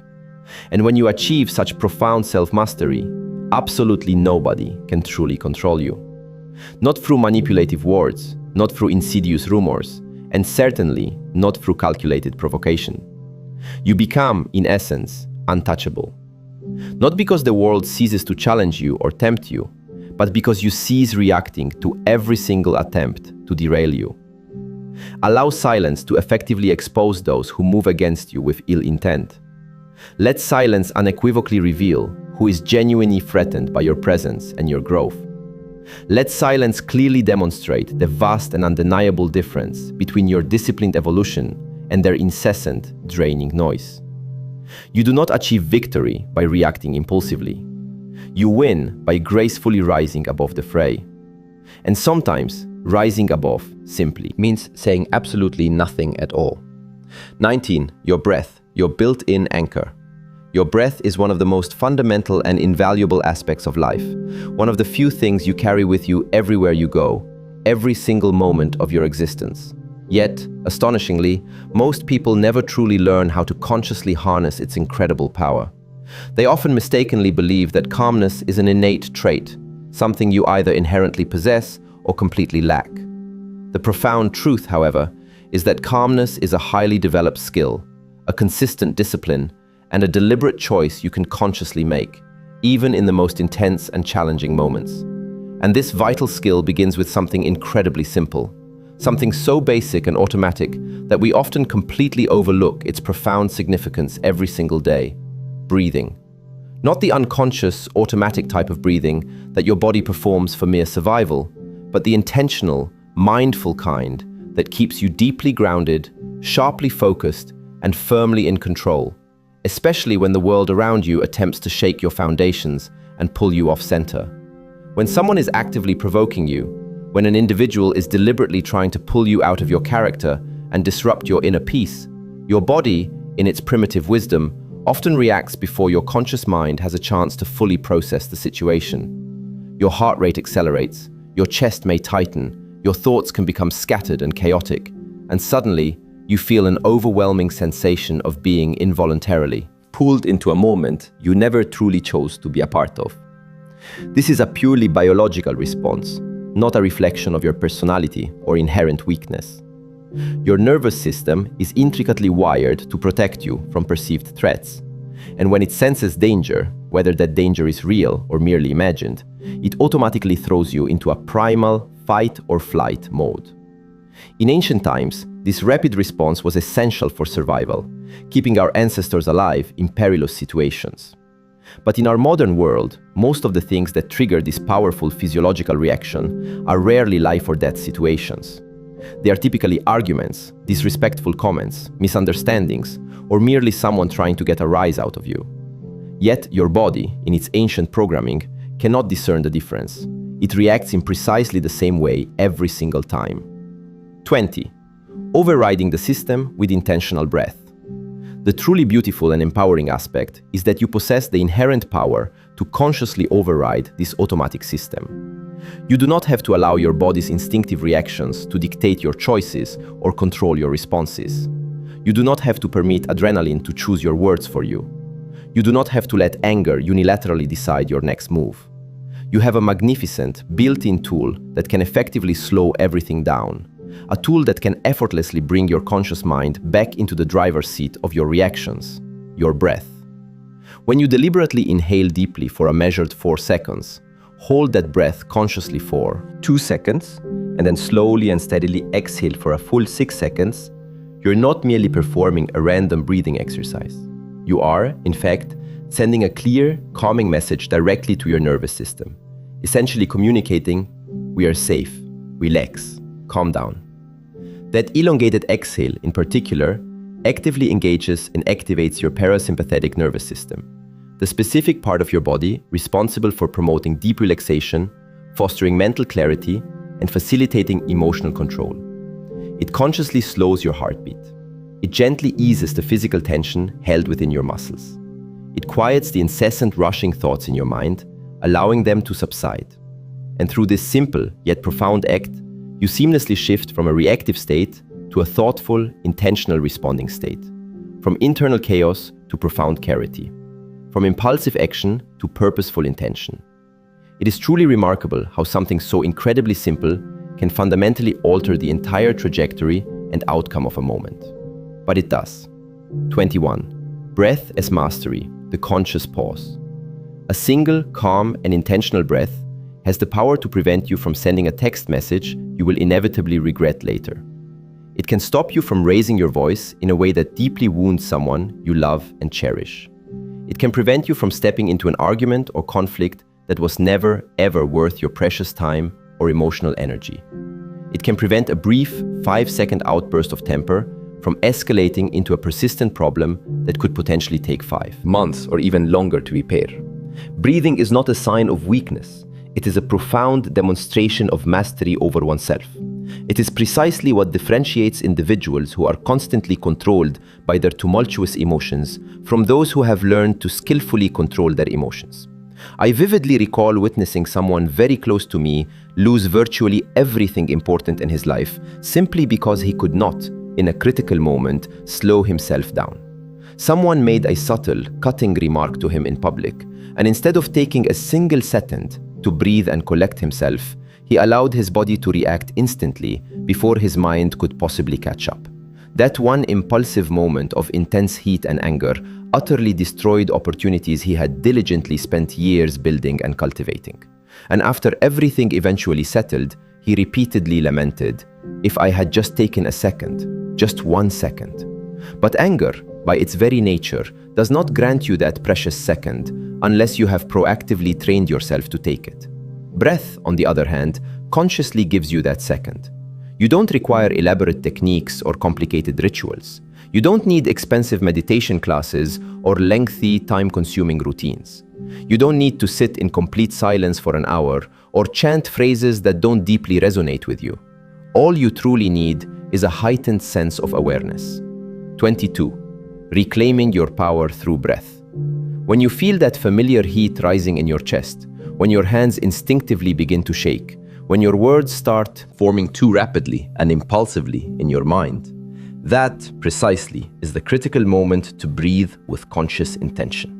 And when you achieve such profound self-mastery, absolutely nobody can truly control you. Not through manipulative words, not through insidious rumors, and certainly not through calculated provocation. You become, in essence, untouchable. Not because the world ceases to challenge you or tempt you, but because you cease reacting to every single attempt to derail you. Allow silence to effectively expose those who move against you with ill intent. Let silence unequivocally reveal who is genuinely threatened by your presence and your growth. Let silence clearly demonstrate the vast and undeniable difference between your disciplined evolution and their incessant, draining noise. You do not achieve victory by reacting impulsively. You win by gracefully rising above the fray. And sometimes, rising above simply means saying absolutely nothing at all. 19. Your breath, your built-in anchor. Your breath is one of the most fundamental and invaluable aspects of life, one of the few things you carry with you everywhere you go, every single moment of your existence. Yet, astonishingly, most people never truly learn how to consciously harness its incredible power. They often mistakenly believe that calmness is an innate trait, something you either inherently possess or completely lack. The profound truth, however, is that calmness is a highly developed skill, a consistent discipline, and a deliberate choice you can consciously make, even in the most intense and challenging moments. And this vital skill begins with something incredibly simple, something so basic and automatic that we often completely overlook its profound significance every single day: breathing. Not the unconscious, automatic type of breathing that your body performs for mere survival, but the intentional, mindful kind that keeps you deeply grounded, sharply focused, and firmly in control, especially when the world around you attempts to shake your foundations and pull you off center. When someone is actively provoking you, when an individual is deliberately trying to pull you out of your character and disrupt your inner peace, your body, in its primitive wisdom, often reacts before your conscious mind has a chance to fully process the situation. Your heart rate accelerates, your chest may tighten, your thoughts can become scattered and chaotic, and suddenly, you feel an overwhelming sensation of being involuntarily pulled into a moment you never truly chose to be a part of. This is a purely biological response, not a reflection of your personality or inherent weakness. Your nervous system is intricately wired to protect you from perceived threats, and when it senses danger, whether that danger is real or merely imagined, it automatically throws you into a primal fight or flight mode. In ancient times, this rapid response was essential for survival, keeping our ancestors alive in perilous situations. But in our modern world, most of the things that trigger this powerful physiological reaction are rarely life or death situations. They are typically arguments, disrespectful comments, misunderstandings, or merely someone trying to get a rise out of you. Yet your body, in its ancient programming, cannot discern the difference. It reacts in precisely the same way every single time. 20. Overriding the system with intentional breath. The truly beautiful and empowering aspect is that you possess the inherent power to consciously override this automatic system. You do not have to allow your body's instinctive reactions to dictate your choices or control your responses. You do not have to permit adrenaline to choose your words for you. You do not have to let anger unilaterally decide your next move. You have a magnificent, built-in tool that can effectively slow everything down. A tool that can effortlessly bring your conscious mind back into the driver's seat of your reactions, your breath. When you deliberately inhale deeply for a measured 4 seconds, hold that breath consciously for 2 seconds, and then slowly and steadily exhale for a full 6 seconds, you're not merely performing a random breathing exercise. You are, in fact, sending a clear, calming message directly to your nervous system, essentially communicating, "We are safe, relax, calm down." That elongated exhale, in particular, actively engages and activates your parasympathetic nervous system, the specific part of your body responsible for promoting deep relaxation, fostering mental clarity, and facilitating emotional control. It consciously slows your heartbeat. It gently eases the physical tension held within your muscles. It quiets the incessant rushing thoughts in your mind, allowing them to subside. And through this simple yet profound act, you seamlessly shift from a reactive state to a thoughtful, intentional responding state, from internal chaos to profound clarity, from impulsive action to purposeful intention. It is truly remarkable how something so incredibly simple can fundamentally alter the entire trajectory and outcome of a moment. But it does. 21. Breath as mastery, the conscious pause. A single, calm, and intentional breath has the power to prevent you from sending a text message you will inevitably regret later. It can stop you from raising your voice in a way that deeply wounds someone you love and cherish. It can prevent you from stepping into an argument or conflict that was never, ever worth your precious time or emotional energy. It can prevent a brief 5-second outburst of temper from escalating into a persistent problem that could potentially take 5 months or even longer to repair. Breathing is not a sign of weakness. It is a profound demonstration of mastery over oneself. It is precisely what differentiates individuals who are constantly controlled by their tumultuous emotions from those who have learned to skillfully control their emotions. I vividly recall witnessing someone very close to me lose virtually everything important in his life simply because he could not, in a critical moment, slow himself down. Someone made a subtle, cutting remark to him in public, and instead of taking a single second to breathe and collect himself, he allowed his body to react instantly before his mind could possibly catch up. That one impulsive moment of intense heat and anger utterly destroyed opportunities he had diligently spent years building and cultivating. And after everything eventually settled, he repeatedly lamented, "If I had just taken a second, just 1 second." But anger, by its very nature, does not grant you that precious second unless you have proactively trained yourself to take it. Breath, on the other hand, consciously gives you that second. You don't require elaborate techniques or complicated rituals. You don't need expensive meditation classes or lengthy, time-consuming routines. You don't need to sit in complete silence for an hour or chant phrases that don't deeply resonate with you. All you truly need is a heightened sense of awareness. 22. Reclaiming your power through breath. When you feel that familiar heat rising in your chest, when your hands instinctively begin to shake, when your words start forming too rapidly and impulsively in your mind, that precisely is the critical moment to breathe with conscious intention.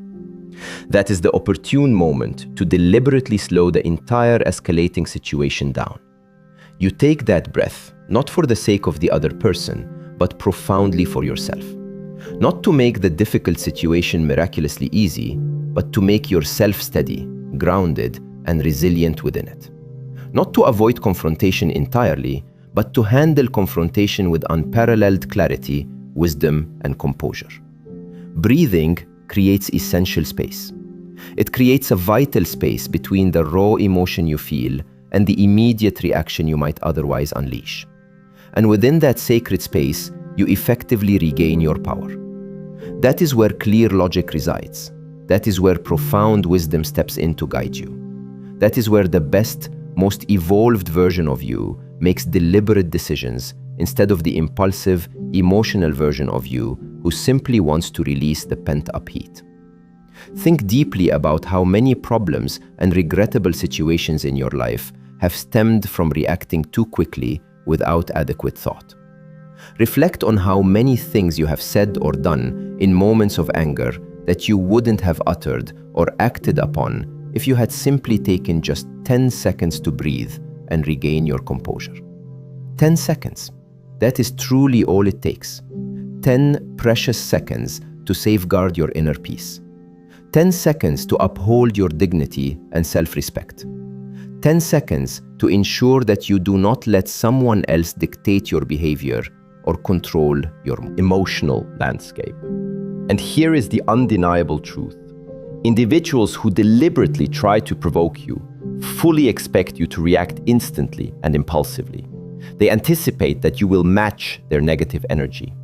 That is the opportune moment to deliberately slow the entire escalating situation down. You take that breath, not for the sake of the other person, but profoundly for yourself. Not to make the difficult situation miraculously easy, but to make yourself steady, grounded, and resilient within it. Not to avoid confrontation entirely, but to handle confrontation with unparalleled clarity, wisdom, and composure. Breathing creates essential space. It creates a vital space between the raw emotion you feel and the immediate reaction you might otherwise unleash. And within that sacred space, you effectively regain your power. That is where clear logic resides. That is where profound wisdom steps in to guide you. That is where the best, most evolved version of you makes deliberate decisions instead of the impulsive, emotional version of you who who simply wants to release the pent-up heat. Think deeply about how many problems and regrettable situations in your life have stemmed from reacting too quickly without adequate thought. Reflect on how many things you have said or done in moments of anger that you wouldn't have uttered or acted upon if you had simply taken just 10 seconds to breathe and regain your composure. 10 seconds. That is truly all it takes. 10 precious seconds to safeguard your inner peace. 10 seconds to uphold your dignity and self-respect. 10 seconds to ensure that you do not let someone else dictate your behavior or control your emotional landscape. And here is the undeniable truth. Individuals who deliberately try to provoke you fully expect you to react instantly and impulsively. They anticipate that you will match their negative energy.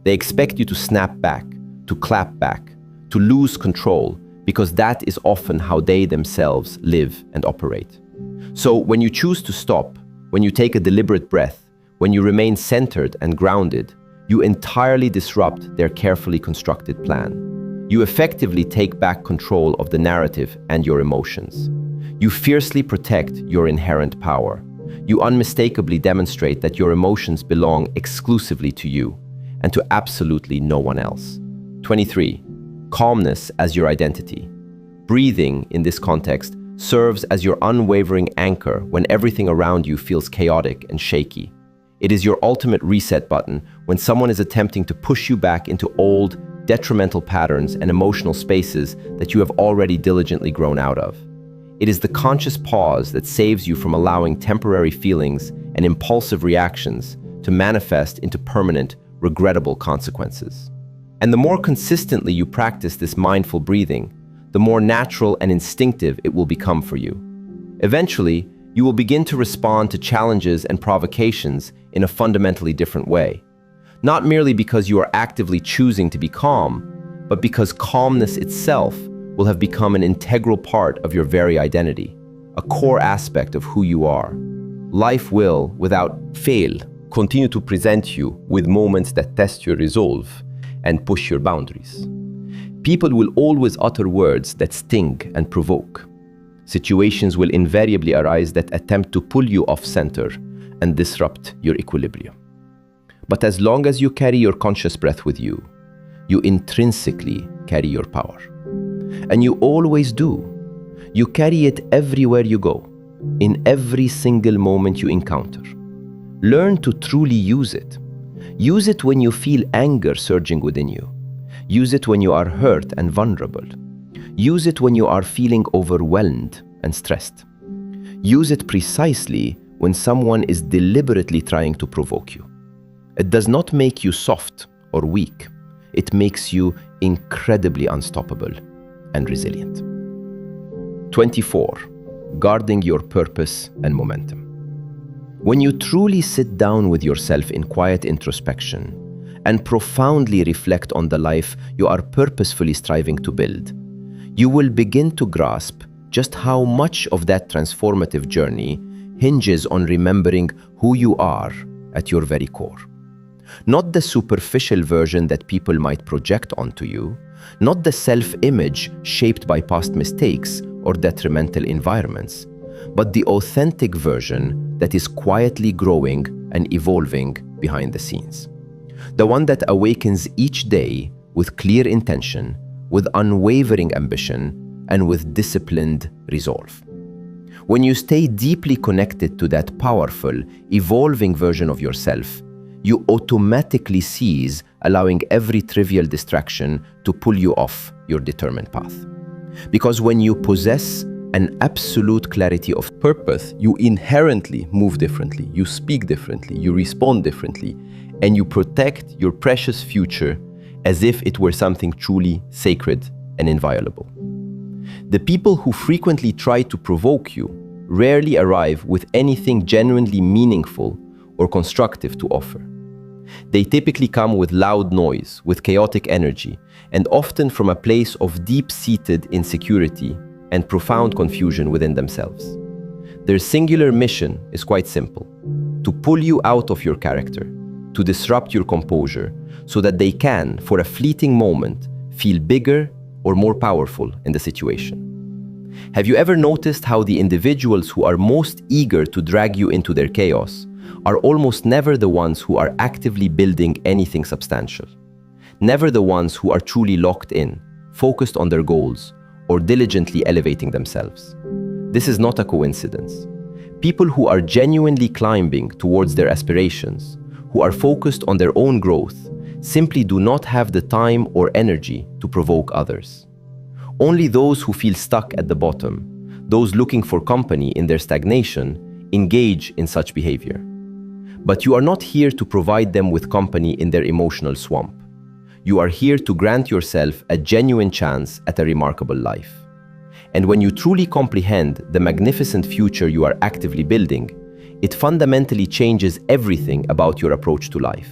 They expect you to snap back, to clap back, to lose control, because that is often how they themselves live and operate. So when you choose to stop, when you take a deliberate breath, when you remain centered and grounded, you entirely disrupt their carefully constructed plan. You effectively take back control of the narrative and your emotions. You fiercely protect your inherent power. You unmistakably demonstrate that your emotions belong exclusively to you and to absolutely no one else. 23. Calmness as your identity. Breathing, in this context, serves as your unwavering anchor when everything around you feels chaotic and shaky. It is your ultimate reset button when someone is attempting to push you back into old, detrimental patterns and emotional spaces that you have already diligently grown out of. It is the conscious pause that saves you from allowing temporary feelings and impulsive reactions to manifest into permanent, regrettable consequences. And the more consistently you practice this mindful breathing, the more natural and instinctive it will become for you. Eventually, you will begin to respond to challenges and provocations in a fundamentally different way. Not merely because you are actively choosing to be calm, but because calmness itself will have become an integral part of your very identity, a core aspect of who you are. Life will, without fail, continue to present you with moments that test your resolve and push your boundaries. People will always utter words that sting and provoke. Situations will invariably arise that attempt to pull you off center and disrupt your equilibrium. But as long as you carry your conscious breath with you, you intrinsically carry your power. And you always do. You carry it everywhere you go, in every single moment you encounter. Learn to truly use it. Use it when you feel anger surging within you. Use it when you are hurt and vulnerable. Use it when you are feeling overwhelmed and stressed. Use it precisely when someone is deliberately trying to provoke you. It does not make you soft or weak. It makes you incredibly unstoppable and resilient. 24. Guarding your purpose and momentum. When you truly sit down with yourself in quiet introspection and profoundly reflect on the life you are purposefully striving to build, you will begin to grasp just how much of that transformative journey hinges on remembering who you are at your very core. Not the superficial version that people might project onto you, not the self-image shaped by past mistakes or detrimental environments, but the authentic version that is quietly growing and evolving behind the scenes. The one that awakens each day with clear intention, with unwavering ambition, and with disciplined resolve. When you stay deeply connected to that powerful, evolving version of yourself, you automatically cease allowing every trivial distraction to pull you off your determined path. Because when you possess an absolute clarity of purpose, you inherently move differently, you speak differently, you respond differently, and you protect your precious future as if it were something truly sacred and inviolable. The people who frequently try to provoke you rarely arrive with anything genuinely meaningful or constructive to offer. They typically come with loud noise, with chaotic energy, and often from a place of deep-seated insecurity and profound confusion within themselves. Their singular mission is quite simple: to pull you out of your character, to disrupt your composure, so that they can, for a fleeting moment, feel bigger or more powerful in the situation. Have you ever noticed how the individuals who are most eager to drag you into their chaos are almost never the ones who are actively building anything substantial? Never the ones who are truly locked in, focused on their goals, or diligently elevating themselves. This is not a coincidence. People who are genuinely climbing towards their aspirations, who are focused on their own growth, simply do not have the time or energy to provoke others. Only those who feel stuck at the bottom, those looking for company in their stagnation, engage in such behavior. But you are not here to provide them with company in their emotional swamp. You are here to grant yourself a genuine chance at a remarkable life. And when you truly comprehend the magnificent future you are actively building, it fundamentally changes everything about your approach to life.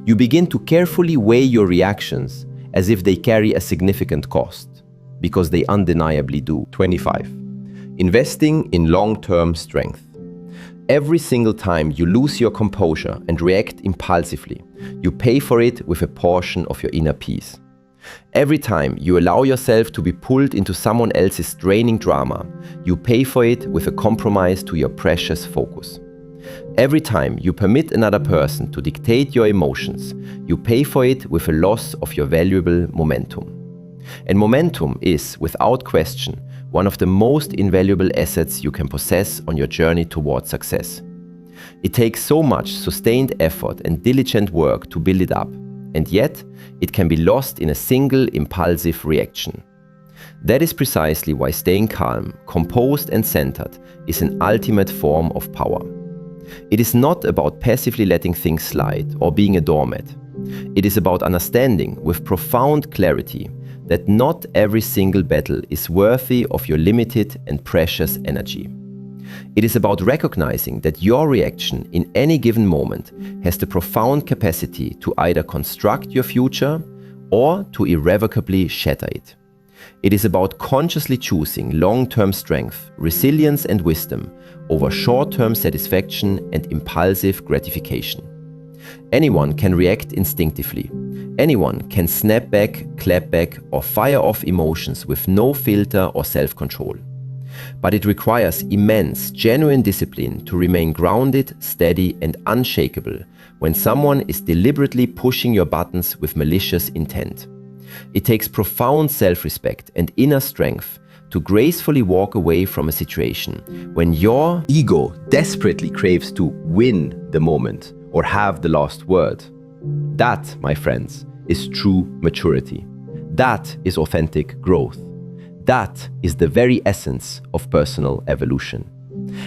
You begin to carefully weigh your reactions as if they carry a significant cost, because they undeniably do. 25. Investing in long-term strength. Every single time you lose your composure and react impulsively, you pay for it with a portion of your inner peace. Every time you allow yourself to be pulled into someone else's draining drama, you pay for it with a compromise to your precious focus. Every time you permit another person to dictate your emotions, you pay for it with a loss of your valuable momentum. And momentum is, without question, one of the most invaluable assets you can possess on your journey towards success. It takes so much sustained effort and diligent work to build it up, and yet it can be lost in a single impulsive reaction. That is precisely why staying calm, composed and centered is an ultimate form of power. It is not about passively letting things slide or being a doormat. It is about understanding with profound clarity that not every single battle is worthy of your limited and precious energy. It is about recognizing that your reaction in any given moment has the profound capacity to either construct your future or to irrevocably shatter it. It is about consciously choosing long-term strength, resilience and wisdom over short-term satisfaction and impulsive gratification. Anyone can react instinctively. Anyone can snap back, clap back, or fire off emotions with no filter or self-control. But it requires immense, genuine discipline to remain grounded, steady, and unshakable when someone is deliberately pushing your buttons with malicious intent. It takes profound self-respect and inner strength to gracefully walk away from a situation when your ego desperately craves to win the moment or have the last word. That, my friends, is true maturity. That is authentic growth. That is the very essence of personal evolution.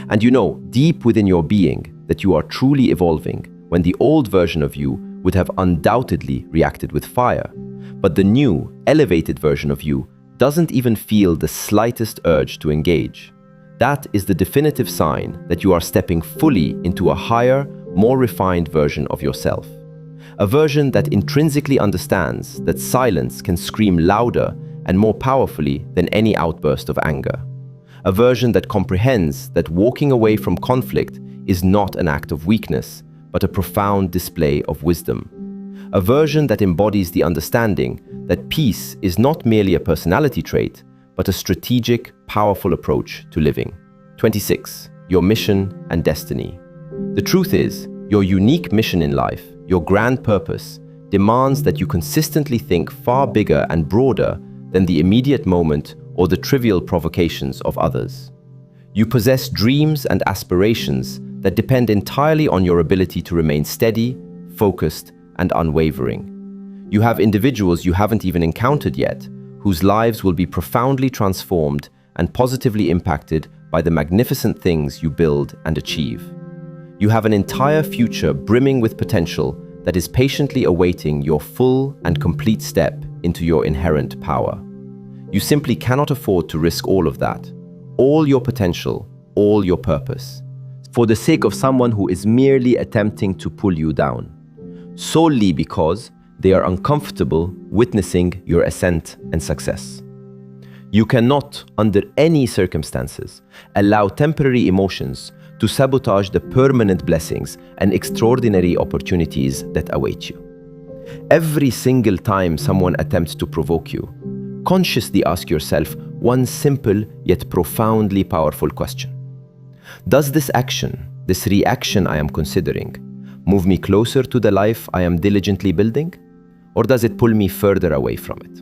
And you know deep within your being that you are truly evolving when the old version of you would have undoubtedly reacted with fire. But the new, elevated version of you doesn't even feel the slightest urge to engage. That is the definitive sign that you are stepping fully into a higher, more refined version of yourself. A version that intrinsically understands that silence can scream louder and more powerfully than any outburst of anger. A version that comprehends that walking away from conflict is not an act of weakness, but a profound display of wisdom. A version that embodies the understanding that peace is not merely a personality trait, but a strategic, powerful approach to living. 26. Your mission and destiny. The truth is, your unique mission in life, your grand purpose, demands that you consistently think far bigger and broader than the immediate moment or the trivial provocations of others. You possess dreams and aspirations that depend entirely on your ability to remain steady, focused, and unwavering. You have individuals you haven't even encountered yet, whose lives will be profoundly transformed and positively impacted by the magnificent things you build and achieve. You have an entire future brimming with potential that is patiently awaiting your full and complete step into your inherent power. You simply cannot afford to risk all of that, all your potential, all your purpose, for the sake of someone who is merely attempting to pull you down, solely because they are uncomfortable witnessing your ascent and success. You cannot, under any circumstances, allow temporary emotions to sabotage the permanent blessings and extraordinary opportunities that await you. Every single time someone attempts to provoke you, consciously ask yourself one simple yet profoundly powerful question. Does this action, this reaction I am considering, move me closer to the life I am diligently building? Or does it pull me further away from it?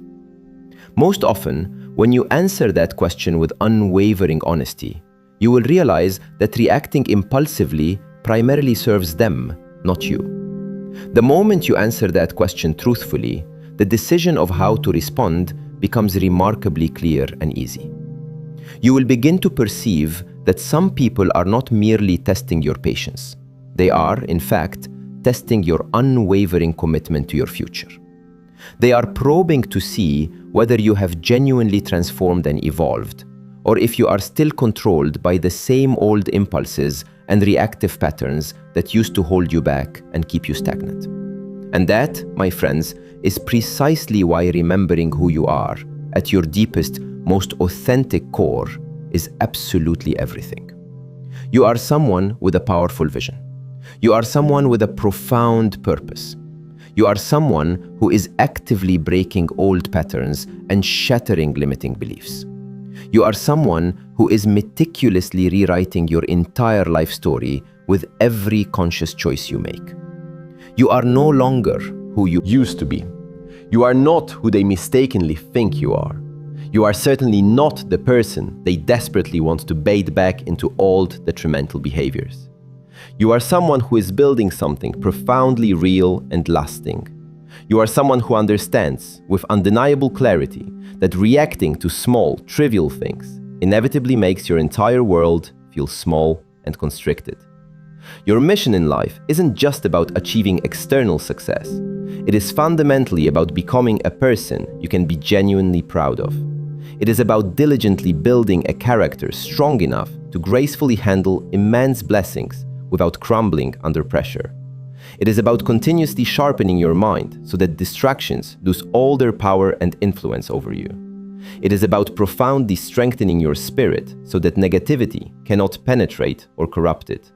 Most often, when you answer that question with unwavering honesty, you will realize that reacting impulsively primarily serves them, not you. The moment you answer that question truthfully, the decision of how to respond becomes remarkably clear and easy. You will begin to perceive that some people are not merely testing your patience. They are, in fact, testing your unwavering commitment to your future. They are probing to see whether you have genuinely transformed and evolved, or if you are still controlled by the same old impulses and reactive patterns that used to hold you back and keep you stagnant. And that, my friends, is precisely why remembering who you are at your deepest, most authentic core is absolutely everything. You are someone with a powerful vision. You are someone with a profound purpose. You are someone who is actively breaking old patterns and shattering limiting beliefs. You are someone who is meticulously rewriting your entire life story with every conscious choice you make. You are no longer who you used to be. You are not who they mistakenly think you are. You are certainly not the person they desperately want to bait back into old detrimental behaviors. You are someone who is building something profoundly real and lasting. You are someone who understands with undeniable clarity that reacting to small, trivial things inevitably makes your entire world feel small and constricted. Your mission in life isn't just about achieving external success. It is fundamentally about becoming a person you can be genuinely proud of. It is about diligently building a character strong enough to gracefully handle immense blessings without crumbling under pressure. It is about continuously sharpening your mind so that distractions lose all their power and influence over you. It is about profoundly strengthening your spirit so that negativity cannot penetrate or corrupt it.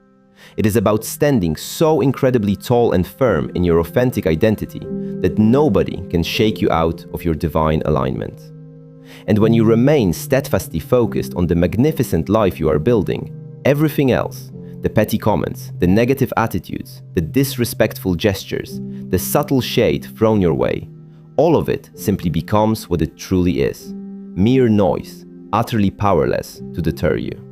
It is about standing so incredibly tall and firm in your authentic identity that nobody can shake you out of your divine alignment. And when you remain steadfastly focused on the magnificent life you are building, everything else, the petty comments, the negative attitudes, the disrespectful gestures, the subtle shade thrown your way, all of it simply becomes what it truly is: mere noise, utterly powerless to deter you.